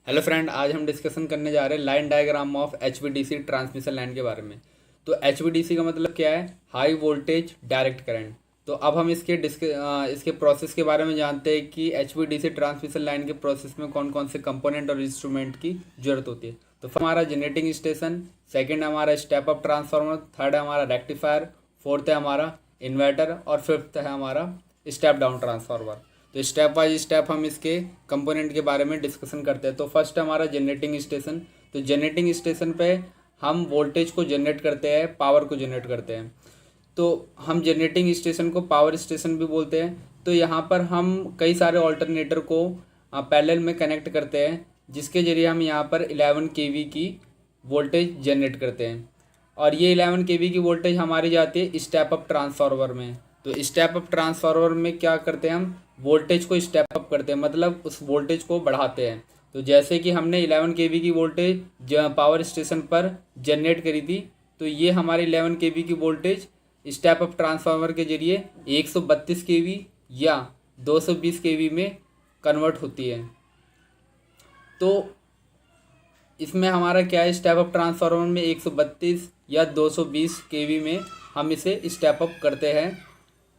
Hello friend, आज हम discussion करने जा रहे हैं line diagram of HVDC transmission line के बारे में। तो एचवीडीसी का मतलब क्या है? High voltage direct current. तो अब हम इसके प्रोसेस के बारे में जानते हैं कि एचवीडीसी ट्रांसमिशन लाइन के प्रोसेस में कौन कौन से कंपोनेंट और इंस्ट्रूमेंट की जरूरत होती है। तो हमारा जनरेटिंग स्टेशन, सेकेंड हमारा स्टेप अप ट्रांसफार्मर, थर्ड है हमारा रेक्टिफायर, फोर्थ है हमारा इन्वर्टर और फिफ्थ है हमारा स्टेप डाउन ट्रांसफार्मर। तो स्टेप बाय स्टेप हम इसके कंपोनेंट के बारे में डिस्कशन करते हैं। तो फर्स्ट हमारा जनरेटिंग स्टेशन। तो जनरेटिंग स्टेशन पे हम वोल्टेज को जनरेट करते हैं, पावर को जनरेट करते हैं। तो हम जनरेटिंग स्टेशन को पावर स्टेशन भी बोलते हैं। तो यहाँ पर हम कई सारे ऑल्टरनेटर को पैरेलल में कनेक्ट करते हैं, जिसके जरिए हम यहाँ पर 11 केवी की वोल्टेज जनरेट करते हैं। और ये 11 केवी की वोल्टेज हमारी जाती है स्टेप अप ट्रांसफार्मर में। तो स्टेप अप ट्रांसफार्मर में क्या करते हैं, हम वोल्टेज को स्टेप अप करते हैं, मतलब उस वोल्टेज को बढ़ाते हैं। तो जैसे कि हमने 11 केवी की वोल्टेज पावर स्टेशन पर जनरेट करी थी, तो ये हमारी 11 केवी की वोल्टेज स्टेप अप ट्रांसफार्मर के जरिए 132 केवी या 220 केवी में कन्वर्ट होती है। तो इसमें हमारा क्या है, स्टेप अप ट्रांसफार्मर में 132 या 220 केवी में हम इसे स्टेप अप करते हैं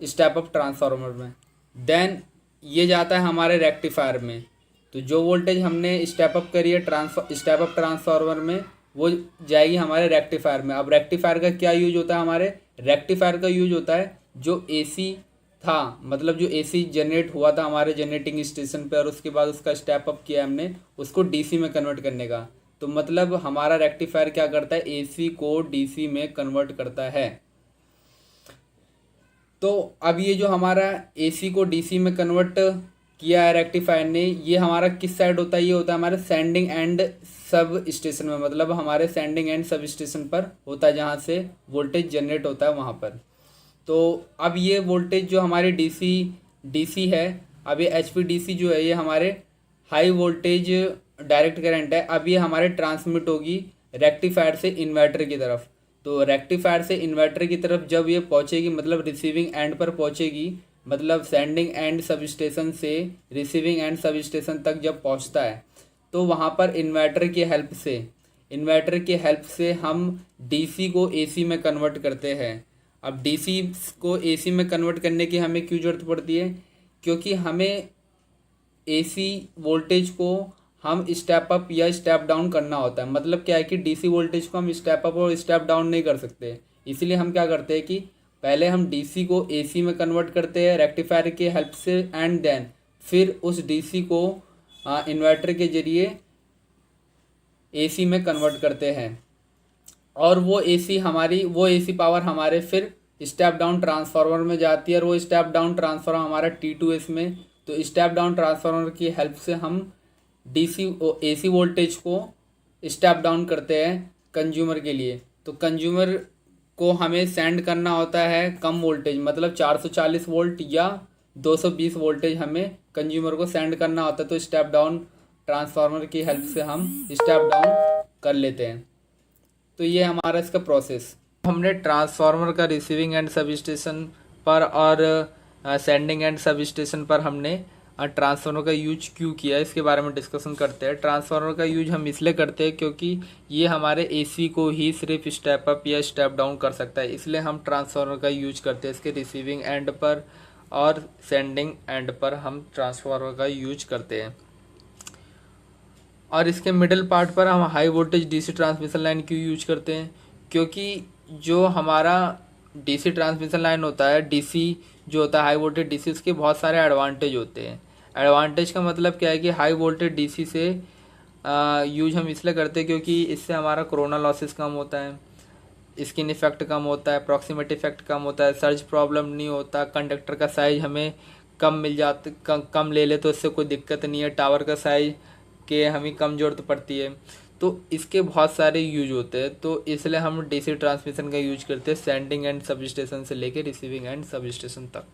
स्टेप अप ट्रांसफार्मर में। देन ये जाता है हमारे रेक्टिफायर में। तो जो वोल्टेज हमने स्टेप अप करी है स्टेप अप ट्रांसफार्मर में, वो जाएगी हमारे रेक्टिफायर में। अब रेक्टिफायर का क्या यूज होता है? हमारे रेक्टिफायर का यूज होता है जो एसी था, मतलब जो एसी जनरेट हुआ था हमारे जनरेटिंग स्टेशन पे और उसके बाद उसका स्टेप अप किया हमने, उसको डीसी में कन्वर्ट करने का। तो मतलब हमारा रेक्टिफायर क्या करता है, एसी को डीसी में कन्वर्ट करता है। तो अब ये जो हमारा एसी को डीसी में कन्वर्ट किया है रेक्टिफायर ने, ये हमारा किस साइड होता है? ये होता है हमारे सेंडिंग एंड सब स्टेशन में, मतलब हमारे सेंडिंग एंड सब स्टेशन पर होता है, जहाँ से वोल्टेज जनरेट होता है वहाँ पर। तो अब ये वोल्टेज जो हमारी डीसी है, अब ये एचवीडीसी जो है, ये हमारे हाई वोल्टेज डायरेक्ट करंट है। अब ये हमारे ट्रांसमिट होगी रेक्टिफायर से इन्वर्टर की तरफ। तो रेक्टिफायर से इन्वर्टर की तरफ जब ये पहुंचेगी, मतलब रिसीविंग एंड पर पहुंचेगी, मतलब सेंडिंग एंड सब स्टेशन से रिसीविंग एंड सब स्टेशन तक जब पहुंचता है, तो वहां पर इन्वर्टर की हेल्प से हम डीसी को एसी में कन्वर्ट करते हैं। अब डीसी को एसी में कन्वर्ट करने की हमें क्यों ज़रूरत पड़ती है? क्योंकि हमें एसी वोल्टेज को हम स्टेप अप या स्टेप डाउन करना होता है। मतलब क्या है कि डीसी वोल्टेज को हम स्टेप अप और स्टेप डाउन नहीं कर सकते। इसलिए हम क्या करते हैं कि पहले हम डीसी को एसी में कन्वर्ट करते हैं रेक्टिफायर के हेल्प से, एंड देन फिर उस डीसी को इन्वर्टर के जरिए एसी में कन्वर्ट करते हैं। और वो एसी पावर हमारे फिर स्टेप डाउन ट्रांसफार्मर में जाती है, और वो स्टेप डाउन ट्रांसफार्मर हमारा T2S में। तो स्टेप डाउन ट्रांसफार्मर की हेल्प से हम एसी वोल्टेज को स्टेप डाउन करते हैं कंज्यूमर के लिए। तो कंज्यूमर को हमें सेंड करना होता है कम वोल्टेज, मतलब 440 वोल्ट या 220 वोल्टेज हमें कंज्यूमर को सेंड करना होता है। तो स्टेप डाउन ट्रांसफार्मर की हेल्प से हम स्टेप डाउन कर लेते हैं। तो ये हमारा इसका प्रोसेस। हमने ट्रांसफार्मर का रिसीविंग एंड सब स्टेशन पर और सेंडिंग एंड सब स्टेशन पर हमने ट्रांसफार्मर का यूज क्यों किया, इसके बारे में डिस्कशन करते हैं। ट्रांसफार्मर का यूज हम इसलिए करते हैं क्योंकि ये हमारे एसी को ही सिर्फ स्टेप अप या स्टेप डाउन कर सकता है, इसलिए हम ट्रांसफार्मर का यूज करते हैं। इसके रिसीविंग एंड पर और सेंडिंग एंड पर हम ट्रांसफार्मर का यूज करते हैं। और इसके मिडिल पार्ट पर हम high voltage DC transmission line क्यों यूज करते हैं? क्योंकि जो हमारा डीसी ट्रांसमिशन लाइन होता है, डीसी जो होता है हाई वोल्टेज डीसी, उसके बहुत सारे एडवांटेज होते हैं। एडवांटेज का मतलब क्या है कि हाई वोल्टेज डीसी से यूज हम इसलिए करते हैं क्योंकि इससे हमारा कोरोना लॉसेस कम होता है, स्किन इफेक्ट कम होता है, प्रॉक्सिमिटी इफेक्ट कम होता है, सर्ज प्रॉब्लम नहीं होता, कंडक्टर का साइज हमें कम मिल जाता, कम ले ले तो इससे कोई दिक्कत नहीं है, टावर का साइज के हमें कम जरूरत पड़ती है। तो इसके बहुत सारे यूज होते हैं। तो इसलिए हम डीसी ट्रांसमिशन का यूज करते हैं सेंडिंग एंड सब स्टेशन से लेकर रिसीविंग एंड सब स्टेशन तक।